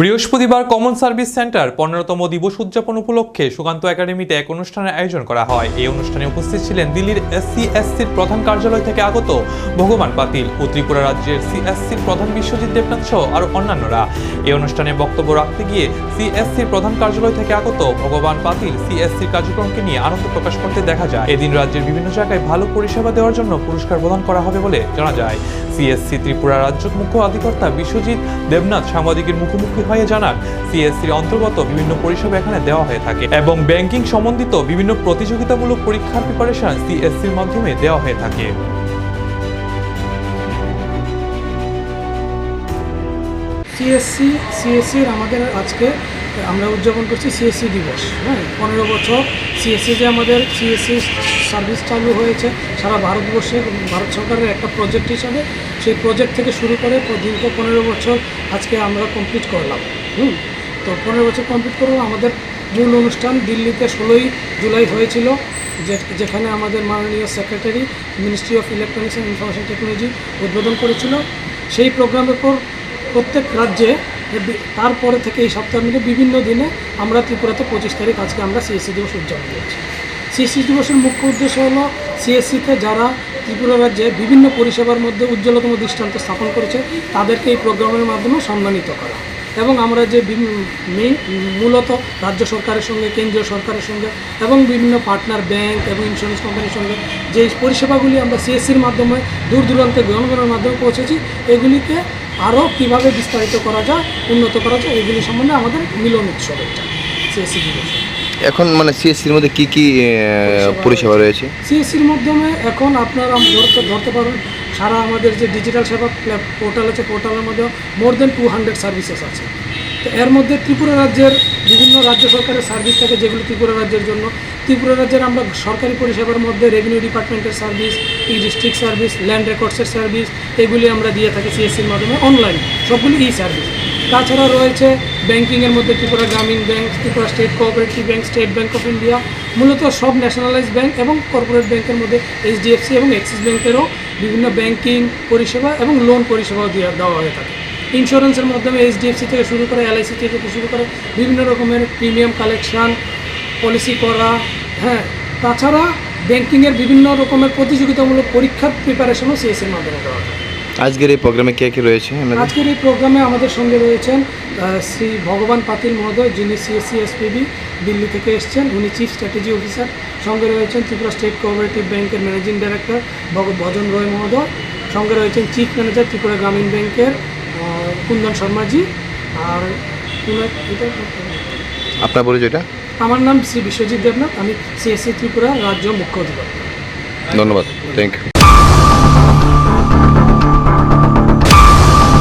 বৃহস্পতিবার common service centre 15তম দিবস উদযাপন উপলক্ষে সুকান্ত একাডেমিতে এক অনুষ্ঠানের আয়োজন করা হয়। এই অনুষ্ঠানে উপস্থিত ছিলেন দিল্লির সিএসসির প্রধান কার্যালয় থেকে আগত ভগবান পাতিল ও ত্রিপুরা রাজ্যের সিএসসির প্রধান বিশ্বজিৎ দেবনাথ সহ আরও অন্যান্যরা। এই অনুষ্ঠানে বক্তব্য রাখতে গিয়ে সিএসসির প্রধান কার্যালয় থেকে আগত ভগবান পাতিল সিএসসির কার্যক্রমকে নিয়ে আনন্দ প্রকাশ করতে দেখা যায়। এদিন রাজ্যের বিভিন্ন জায়গায় ভালো পরিষেবা দেওয়ার জন্য পুরস্কার প্রদান করা হবে বলে জানা যায়। সিএসসি ত্রিপুরা রাজ্য মুখ্য অধিকর্তা বিশ্বজিৎ দেবনাথ সাংবাদিকের মুখোমুখি হয়ে জানান, সিএসসির অন্তর্গত বিভিন্ন পরিষেবা এখানে দেওয়া হয়ে থাকে এবং ব্যাংকিং সম্বন্ধিত বিভিন্ন প্রতিযোগিতামূলক পরীক্ষার প্রিপারেশন সিএসসির মাধ্যমে দেওয়া হয়ে থাকে। সিএসসির আমাদের আজকে আমরা উদযাপন করছি সিএসসি দিবস। 15 বছর সিএসসি যে আমাদের সিএসসি সার্ভিস চালু হয়েছে সারা ভারতবর্ষে ভারত সরকারের একটা প্রজেক্ট হিসাবে। সেই প্রজেক্ট থেকে শুরু করে দীর্ঘ 15 বছর আজকে আমরা কমপ্লিট করলাম। তো 15 বছর কমপ্লিট করলাম। আমাদের মূল অনুষ্ঠান দিল্লিতে 16ই জুলাই হয়েছিল, যেখানে আমাদের মাননীয় secretary ministry of electronics and information technology উদ্বোধন করেছিল। সেই প্রোগ্রামের পর প্রত্যেক রাজ্যে তারপরে থেকে এই সপ্তাহের মধ্যে বিভিন্ন দিনে আমরা ত্রিপুরাতে 25 তারিখ আজকে আমরা সিএসসি দিবস উদযাপন করছি। সিএসসি দিবসের মুখ্য উদ্দেশ্য হলো সিএসসিতে যারা ত্রিপুরা রাজ্যে বিভিন্ন পরিষেবার মধ্যে উজ্জ্বলতম দৃষ্টান্ত স্থাপন করেছে তাদেরকে এই প্রোগ্রামের মাধ্যমে সম্মানিত করা, এবং আমরা যে মূলত রাজ্য সরকারের সঙ্গে কেন্দ্রীয় সরকারের সঙ্গে এবং বিভিন্ন পার্টনার ব্যাংক এবং ইন্স্যুরেন্স কোম্পানির সঙ্গে যে পরিষেবাগুলি আমরা সিএসসির মাধ্যমে দূর দূরান্তে জনগণের মাধ্যমে পৌঁছেছি, এগুলিকে আরও কীভাবে বিস্তারিত করা যায়, উন্নত করা যায়, এগুলি সম্বন্ধে আমাদের মিলন উৎসব এটা সিএসসি দিবস। এখন সিএসসির মধ্যে কি কি পরিষেবা রয়েছে? সিএসসির মাধ্যমে এখন আপনারা ধরতে পারেন সারা আমাদের যে ডিজিটাল সেবা পোর্টাল আছে, পোর্টালের মধ্যে মোর দেন 200 সার্ভিসেস আছে। তো এর মধ্যে ত্রিপুরা রাজ্যের বিভিন্ন রাজ্য সরকারের সার্ভিস থাকে, যেগুলো ত্রিপুরা রাজ্যের জন্য। ত্রিপুরা রাজ্যের আমরা সরকারি পরিষেবার মধ্যে রেভিনিউ ডিপার্টমেন্টের সার্ভিস, ডিস্ট্রিক্ট সার্ভিস, ল্যান্ড রেকর্ডসের সার্ভিস, এগুলি আমরা দিয়ে থাকি সিএসসির মাধ্যমে অনলাইন, সবগুলি ই সার্ভিস। তাছাড়া রয়েছে ব্যাংকিংয়ের মধ্যে ত্রিপুরা গ্রামীণ bank, Tripura state cooperative bank, state bank of India, মূলত সব ন্যাশনালাইজড ব্যাংক এবং কর্পোরেট ব্যাংকের মধ্যে এইচডিএফসি এবং অ্যাক্সিস ব্যাংকেরও বিভিন্ন ব্যাংকিং পরিষেবা এবং লোন পরিষেবাও দেওয়া হয়ে থাকে। ইন্স্যুরেন্সের মাধ্যমে এইচডিএফসি থেকে শুরু করে এলআইসি থেকে শুরু করে বিভিন্ন রকমের প্রিমিয়াম কালেকশান, পলিসি করা, তাছাড়া ব্যাংকিংয়ের বিভিন্ন রকমের প্রতিযোগিতামূলক পরীক্ষার প্রিপারেশনও সিএসসির মাধ্যমে দেওয়া হয়। আজকের এই প্রোগ্রামে কে কে রয়েছে? আজকের এই প্রোগ্রামে আমাদের সঙ্গে রয়েছেন শ্রী ভগবান পাতিল মহোদয়, যিনি সিএসসি এসপিবি দিল্লি থেকে এসছেন, উনি চিফ স্ট্র্যাটেজি অফিসার। সঙ্গে রয়েছেন ত্রিপুরা স্টেট কোঅপারেটিভ ব্যাংকের ম্যানেজিং ডাইরেক্টর ভজন রয় মহোদয়। সঙ্গে রয়েছেন চিফ ম্যানেজার ত্রিপুরা গ্রামীণ ব্যাংকের কুন্দন শর্মাজি। আর আপনার পরিচয়টা? আমার নাম শ্রী বিশ্বজিৎ দেবনাথ, আমি সিএসসি ত্রিপুরা রাজ্য মুখ্য অধিকর্তা। ধন্যবাদ, থ্যাংক ইউ।